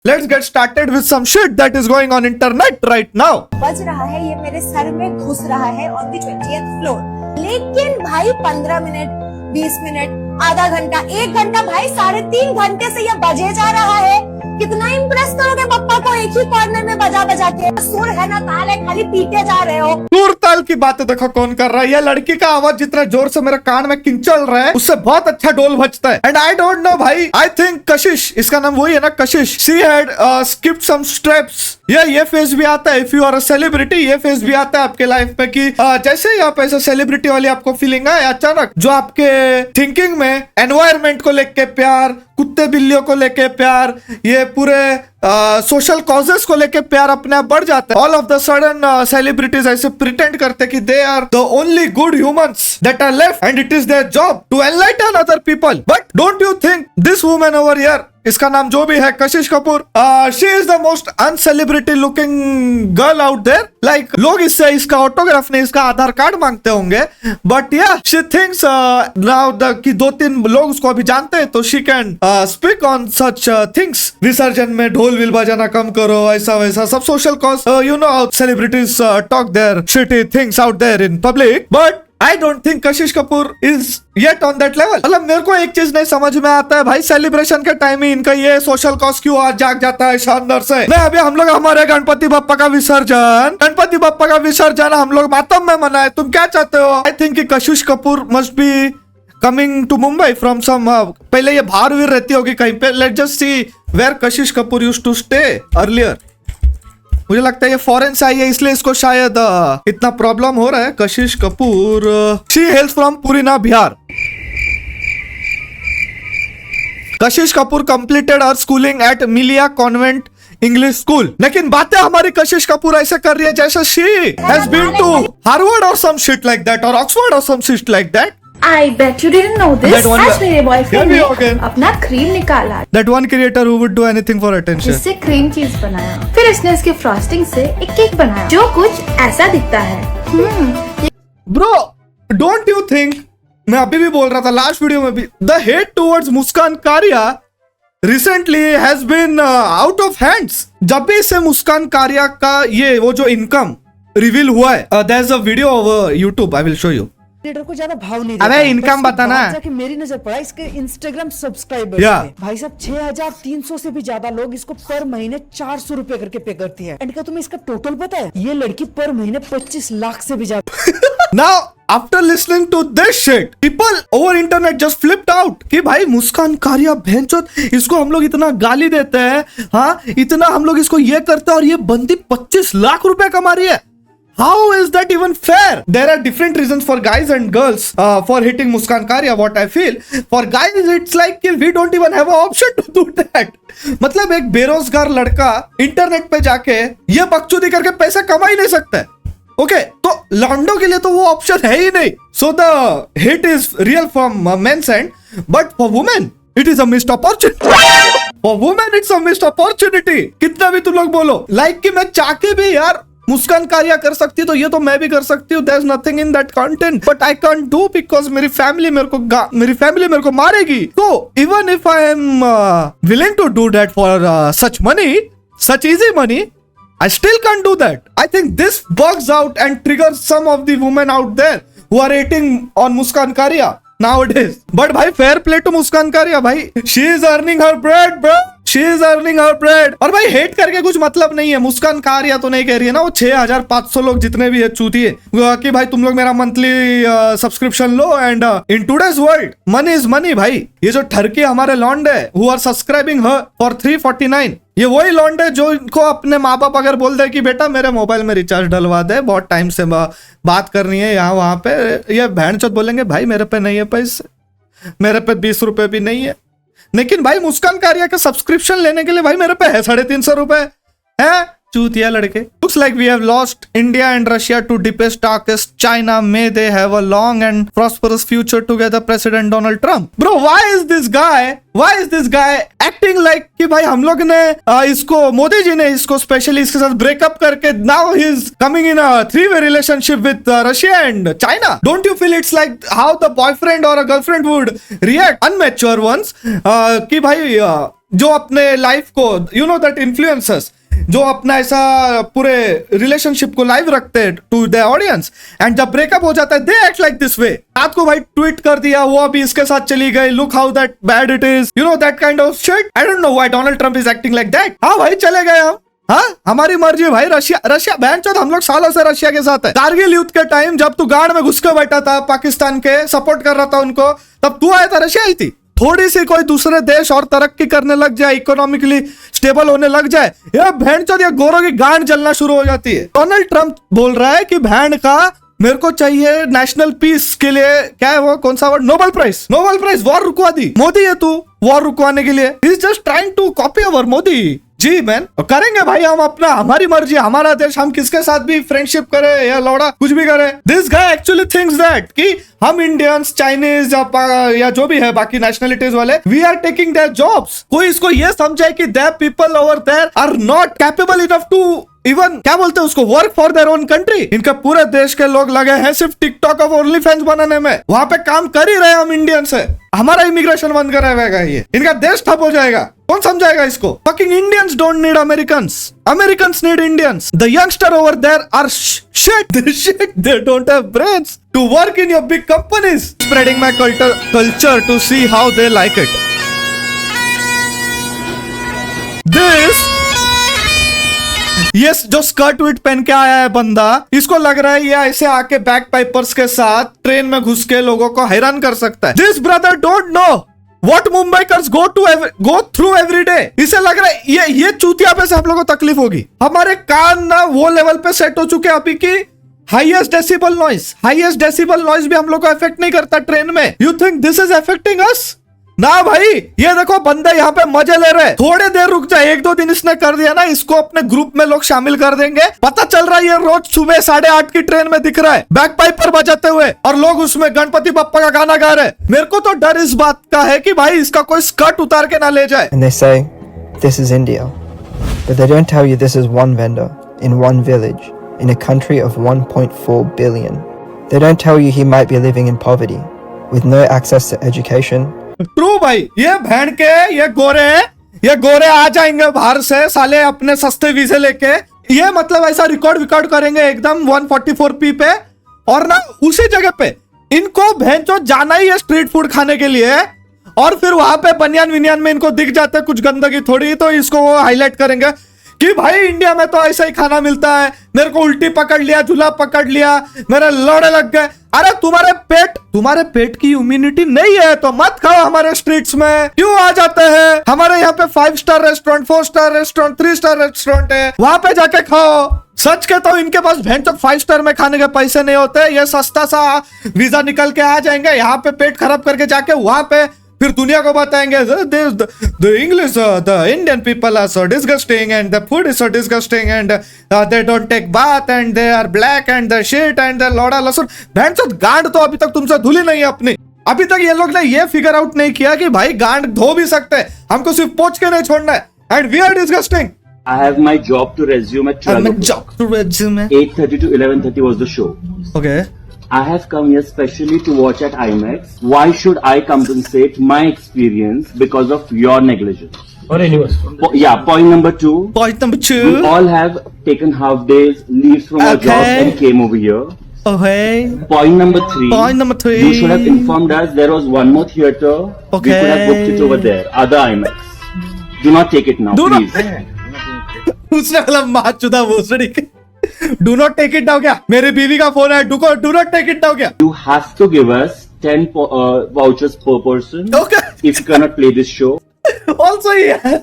Let's get started with some shit that is going on internet right now. बज रहा है, ये मेरे सर में घुस रहा है ऑन द 20th फ्लोर। लेकिन भाई 15 मिनट, 20 मिनट, आधा घंटा, 1 घंटा, भाई 3.5 घंटे से ये बजे जा रहा है। कितना इम्प्रेस करोगे पप्पा को एक ही कॉर्नर में बजा बजा के? सुर है ना ताल है, खाली पीटे जा रहे हो। सुर ताल की बातें देखो कौन कर रहा है। ये लड़की का आवाज जितना जोर से मेरे कान में किंचल रहा है, उससे बहुत अच्छा ढोल बजता है। एंड आई डोंट नो भाई, आई थिंक कशिश, इसका नाम वही है ना, Kashish, she had skipped some steps. ये फेज भी आता है, if you are a celebrity, ये फेज भी आता है आपके लाइफ में कि जैसे ही आप ऐसे सेलिब्रिटी वाली आपको फीलिंग आए अचानक, जो आपके थिंकिंग में एनवायरमेंट को लेके प्यार, कुत्ते बिल्लियों को लेके प्यार, ये पूरे सोशल कॉजेस को लेके प्यार अपने आप बढ़ जाता है। All of the sudden celebrities ऐसे प्रिटेंड करते कि they are the only good humans that are left and it is their job to enlighten other people. But don't you think this woman over here, इसका नाम जो भी है Kashish Kapoor, she is the most uncelebrity looking girl out there. Like लोग इससे इसका autograph नहीं, इसका आधार कार्ड मांगते होंगे। बट या शी थिंक्स नाउ कि 2-3 लोग उसको अभी जानते हैं, तो she can speak on such things. विसर्जन में ढोल विल बजाना कम करो, ऐसा वैसा सब social cause, you know celebrities talk their shitty things out there in public. But I don't think Kashish Kapoor is yet on that level। मतलब मेरे को एक चीज नहीं समझ में आता है भाई, सेलिब्रेशन के टाइम ही इनका ये सोशल कॉज क्यों आज जाग जाता है शानदार से। नहीं, अभी हम लोग हमारे गणपति बप्पा का विसर्जन हम लोग मातम में मनाए, तुम क्या चाहते हो? आई थिंक कि Kashish Kapoor must be coming to Mumbai from some, पहले ये बाहर भी रहती होगी कहीं पे। Let's just see where Kashish Kapoor used to stay earlier. मुझे लगता है ये फॉरेन से आई है, इसलिए इसको शायद इतना प्रॉब्लम हो रहा है। Kashish Kapoor, she hails from Purnia, Bihar. Kashish Kapoor completed her schooling at Milia convent English school. लेकिन बातें हमारी कशिश कपूर ऐसे कर रही है जैसे she has been to Harvard और सम शिट लाइक दैट, और ऑक्सफोर्ड और some shit like that. I bet you didn't know this। आज मेरे बॉयफ्रेंड ने अपना क्रीम निकाला। That one creator who would do anything for attention। जिससे cream cheese बनाया, फिर इसने इसके फ्रॉस्टिंग से एक केक बनाया जो कुछ ऐसा दिखता है। Bro, don't you think, मैं अभी भी बोल रहा था लास्ट वीडियो में भी, the hate towards मुस्कान कारिया recently has been out of hands। जब भी से मुस्कान कारिया का ये वो जो इनकम रिवील हुआ है, there is a video over YouTube, I will show you। Creator को ज्यादा भाव नहीं अबे इनकम बताना कि मेरी नजर पड़ा इसके इंस्टाग्राम सब्सक्राइबर भाई साहब 6300 से भी ज्यादा लोग इसको पर महीने 400 रुपए करके पे करती है। एंड क्या तुम्हें इसका टोटल पता है? ये लड़की पर महीने 25 लाख से भी ज्यादा। Now after listening to this shit, people over internet just flipped out कि भाई मुस्कान कारिया भैंचोद, इसको हम लोग इतना गाली देते हैं, हाँ इतना हम लोग इसको ये करते हैं, और ये बंदी 25 लाख रुपए कमा रही है। How is that even fair? There are different reasons for guys and girls for hitting Muskan Karia. What I feel, for guys it's like we don't even have an option to do that। मतलब एक बेरोजगार लड़का internet पे जाके ये बकचोदी करके पैसा कमा ही नहीं सकता है। ओके, तो लॉन्डो के लिए तो वो ऑप्शन है ही नहीं। So the hit is real from men's end, but for women it is a missed opportunity। For women it's a missed opportunity। कितना भी तुम लोग बोलो, लाइक कि मैं चाह के भी यार मुस्कान कारिया कर सकती, तो ये तो मैं भी कर सकती हूँ। There's nothing in that content, but I can't do because मेरी फैमिली मेरे को मारेगी। तो even if I am willing to do that for such money, such easy money, I still can't do that। I think this bugs out and triggers some of the women out there who are hating on Muskan Karia nowadays। But भाई fair play to Muskan Karia भाई, she is earning her bread bro, she is earning her bread। और भाई hate करके कुछ मतलब नहीं है। मुस्कान कारिया तो नहीं कह रही है ना वो 6500 लोग जितने भी है चूतिए कि भाई तुम लोग मेरा मंथली सब्सक्रिप्शन लो, and in today's world money is money भाई। ये जो ठरके हमारे लॉन्डे who are subscribing her for 349, ये वही लॉन्डे जो इनको अपने माँ बाप अगर बोल दे कि बेटा मेरे मोबाइल में रिचार्ज डलवा दे, बहुत टाइम से बात करनी है यहाँ वहां पे, ये बहनचोद बोलेंगे भाई मेरे पे नहीं है पैसे, मेरे पे 20 रुपए भी नहीं है। लेकिन भाई मुस्कान कारिया का सब्सक्रिप्शन लेने के लिए भाई मेरे पे है 350 रुपए है। चूतिया लड़के। Looks like we have lost India and Russia to deepest darkest China. May they have a long and prosperous future together, President Donald Trump। Bro, why is this guy acting like कि भाई हम लोग ने इसको, मोदी जी ने इसको specially इसके साथ ब्रेकअप करके now he is coming in a 3-way relationship with Russia and China। Don't you feel it's like how the boyfriend or a girlfriend would react, unmature ones, कि भाई जो अपने लाइफ को यू नो दैट इन्फ्लुएंसर्स जो अपना ऐसा पूरे relationship को लाइव रखते हैं टू द ऑडियंस, एंड जब ब्रेकअप हो जाता है they act like this way. रात को भाई ट्वीट कर दिया वो अभी इसके साथ चली गई, look how that bad it is, you know that kind of shit. I don't know why Donald Trump is acting like that. हाँ भाई चले गए हम, हाँ हमारी मर्जी भाई। रशिया बहन चोद, हम लोग सालों से रशिया के साथ है। कारगिल युद्ध के टाइम जब तू गाड़ में घुस के बैठा था पाकिस्तान के, सपोर्ट कर रहा था उनको, तब तू आया था, रशिया आई थी। थोड़ी सी कोई दूसरे देश और तरक्की करने लग जाए, इकोनॉमिकली स्टेबल होने लग जाए, ये बहन चोद, ये गोरों की गांड जलना शुरू हो जाती है। डोनाल्ड ट्रम्प बोल रहा है कि बहन का मेरे को चाहिए नेशनल पीस के लिए, क्या है वो, कौन सा word, Nobel prize. Nobel prize, war रुकवा दी। मोदी है तू वॉर रुकवाने के लिए, he is just trying to copy our Modi. Gee man, करेंगे भाई हम अपना, हमारी मर्जी, हमारा देश, हम किसके साथ भी फ्रेंडशिप करे या लौड़ा कुछ भी करे। This guy actually thinks that कि हम इंडियंस, चाइनीज या जो भी है बाकी नेशनलिटीज वाले, we are taking their jobs. कोई इसको ये समझे कि their people over there are not capable enough to even, क्या बोलते हैं उसको, work for their own country. इनके पूरे देश के लोग लगे हैं सिर्फ टिकटॉक और ओनली फैंस बनाने में, वहां पे काम कर ही रहे हम इंडियन से। हमारा इमिग्रेशन बंद कराएगा ये, इनका देश ठप हो जाएगा। कौन समझाएगा इसको? Fucking Indians don't need Americans, Americans need Indians. The youngster over there are shit, they don't have brains to work in your big companies. Spreading my culture to see how they like it. This ये जो skirt विट पहन के आया है बंदा, इसको लग रहा है ये ऐसे आके बैक पाइपर्स के साथ ट्रेन में घुस के लोगों को हैरान कर सकता है। This brother don't know what Mumbaikars go through every day. इसे लग रहा है ये चूतिया पे से हम लोगों को तकलीफ होगी। हमारे कान ना वो लेवल पे सेट हो चुके अभी की हाईएस्ट डेसिबल नॉइज भी हम लोग को अफेक्ट नहीं करता ट्रेन में। You think this is affecting us? ना भाई, ये देखो बंदे यहाँ पे मजे ले रहे हैं। थोड़े देर रुक जाए, 1-2 दिन इसने कर दिया ना, इसको अपने ग्रुप में लोग शामिल कर देंगे। पता चल रहा है ये रोज सुबह 8:30 की ट्रेन में दिख रहा है बैक पाइपर बजाते हुए, और लोग उसमें गणपति बप्पा का गाना गा रहे हैं। मेरे को तो डर इस बात का है कि भाई इसका कोई स्कर्ट उतार के ना ले जाए। And they say, this is India. But they don't tell you this is one vendor in one village in a country of 1.4 billion. They don't tell you he might be living in poverty with no access to education. True भाई, ये बहन के ये गोरे आ जाएंगे बाहर से साले अपने सस्ते वीजे लेके। ये मतलब ऐसा रिकॉर्ड करेंगे एकदम 144p पे, और ना उसी जगह पे इनको बहन चो जाना ही है स्ट्रीट फूड खाने के लिए, और फिर वहां पे बनियान विनियान में इनको दिख जाते कुछ गंदगी थोड़ी, तो इसको वो हाईलाइट करेंगे कि भाई इंडिया में तो ऐसा ही खाना मिलता है, मेरे को उल्टी पकड़ लिया, झूला पकड़ लिया, मेरे लोड़े लग गए। अरे तुम्हारे पेट की इम्यूनिटी नहीं है तो मत खाओ हमारे स्ट्रीट्स में, क्यों आ जाते हैं? हमारे यहाँ पे 5 star restaurant, 4 star restaurant, 3 star restaurant है, वहां पे जाके खाओ। सच के तो इनके पास भैंचोद 5 स्टार में खाने के पैसे नहीं होते। ये सस्ता सा वीजा निकल के आ जाएंगे, यहाँ पे पेट खराब करके जाके वहां पे फिर दुनिया को बताएंगे the English, the Indian people are so disgusting and the food is so disgusting and they don't take bath and they are black and the shit and the लोड़ा लहसुन। भैंचोद गांड तो अभी तक तुमसे धुली नहीं है अपनी। अभी तक ये लोग ने ये फिगर आउट नहीं किया कि भाई गांड धो भी सकते हैं, हमको सिर्फ पोंछ के नहीं छोड़ना है। and we are disgusting. I have my job to resume at 8:30 to 11:30 was the show. Okay. I have come here specially to watch at IMAX. Why should I compensate my experience because of your negligence? Or anyone's. Point number 2. We 2. all have taken half days leaves from our jobs and came over here. Okay. Point number 3. You should have 3. informed us there was one more theater. We could have booked it over there. Other IMAX. Do not take it now, Do not- please. उसने मतलब माचुदा भोसड़ी के do not take it down क्या? मेरी बीवी का phone है, do not take it down क्या? You have to give us 10 vouchers per person Okay. if you cannot play this show. Also yes.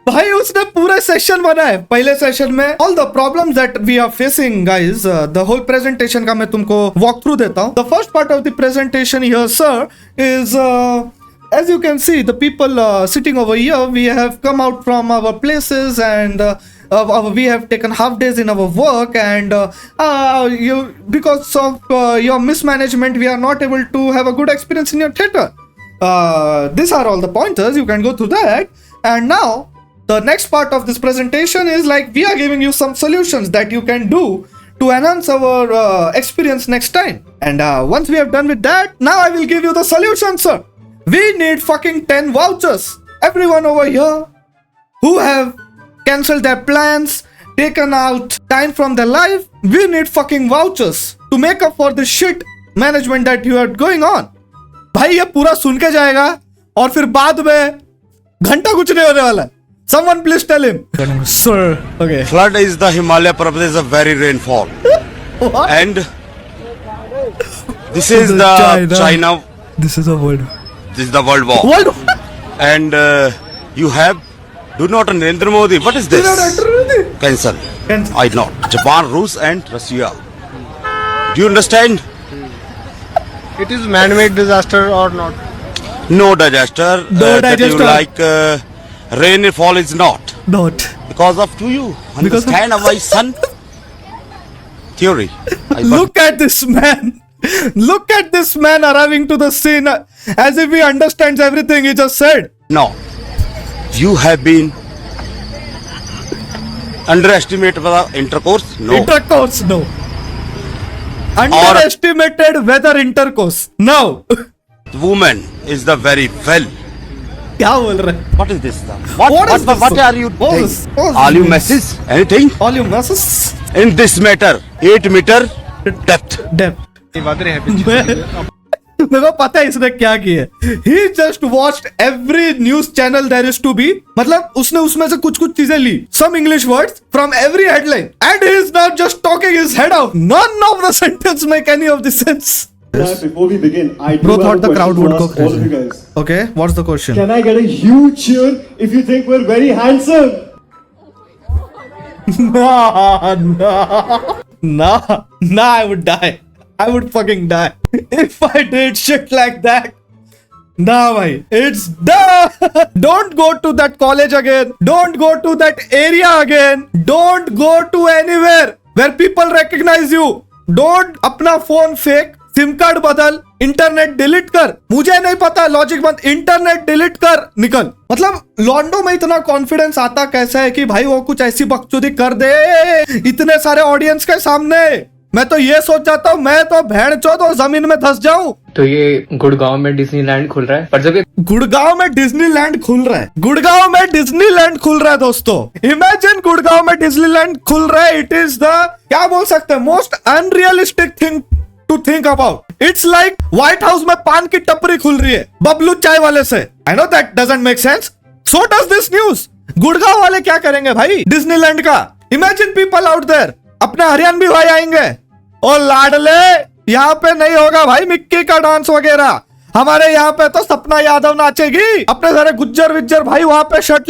भाई उसने पूरा सेशन बनाया पहले सेशन में। All the problems that we are facing guys, the whole presentation का मैं तुमको वॉक थ्रू देता हूँ। The first part of the presentation here sir is as you can see, the people sitting over here, we have come out from our places and we have taken half days in our work, and because of your mismanagement, we are not able to have a good experience in your theater. These are all the pointers. You can go through that. And now, the next part of this presentation is like we are giving you some solutions that you can do to enhance our experience next time. And once we have done with that, now I will give you the solution, sir. We need fucking 10 vouchers. Everyone over here who have cancelled their plans, taken out time from their life, we need fucking vouchers to make up for the shit management that you are going on. भाई ये पूरा सुन के जाएगा और फिर बाद में घंटा कुछ नहीं होने वाला. Someone please tell him. Sir. Okay. Flood is the Himalaya Parvat is a very rainfall. What? And this is the China. This is a world. This is the World War. World. And you have do not Narendra Modi. What is this? Cancel. Cancel. I know. Japan, Rus and Russia. Do you understand? It is man-made disaster or not? No disaster. No That you disaster. like rainfall is not Not. because of to you. Because of- Understand my son? Theory. Look at this man. Look at this man arriving to the scene as if he understands everything he just said. No, you have been underestimated by the intercourse. No, Intercourse, no. Underestimated weather intercourse. No. woman is the very well. क्या बोल रहे हैं? What is this? What is this? What are you What doing? is- what is Are you this? messages? Anything? All you masses. In this matter, 8 meter depth. Depth. वध रहे हैं पीछे। मेरे को पता है इसने क्या किया. He just watched every news channel there is to be. मतलब उसने उसमें से कुछ कुछ चीजें ली. Some English words from every headline. And he is now just talking his head off. None of the sentence make any of the sense. Before we begin, I do Bro have thought a the question crowd to would ask go all of you crazy. guys. Okay, what's the question? Can I get a huge cheer if you think we're very handsome? Nah, I would die. I would fucking die if I did shit like that. Nah, bhai, it's done. Don't go to that college again. Don't go to that area again. Don't go to anywhere where people recognize you. Don't अपना phone fake, SIM card बदल, internet delete कर. मुझे नहीं पता logic बंद, internet delete कर, निकल. मतलब लॉन्डो में इतना कॉन्फिडेंस आता कैसे है कि भाई वो कुछ ऐसी बकचोदी कर दे इतने सारे ऑडियंस के सामने. मैं तो ये सोच जाता हूँ मैं तो भेड़चोद और जमीन में धंस जाऊं. तो ये गुड़गांव में डिज्नीलैंड खुल रहा है, पर जब ये गुड़गांव में डिज्नीलैंड खुल रहा है. गुड़गांव में डिज्नीलैंड खुल रहा है दोस्तों. इमेजिन गुड़गांव में डिज्नीलैंड खुल रहा है. इट इज द क्या बोल सकते हैं most unrealistic thing to think about. It's like White House में पान की टपरी खुल रही है बबलू चाय वाले से. I know that doesn't make sense. So does this news. Gurgaon वाले क्या करेंगे भाई डिज्नीलैंड का. Imagine people out there. अपने हरियाणवी भाई आएंगे और लाडले यहाँ पे नहीं होगा भाई मिक्की का डांस वगैरह. हमारे यहाँ पे तो सपना यादव नाचेगी. अपने सारे गुज्जर विज्जर भाई वहां पे शर्ट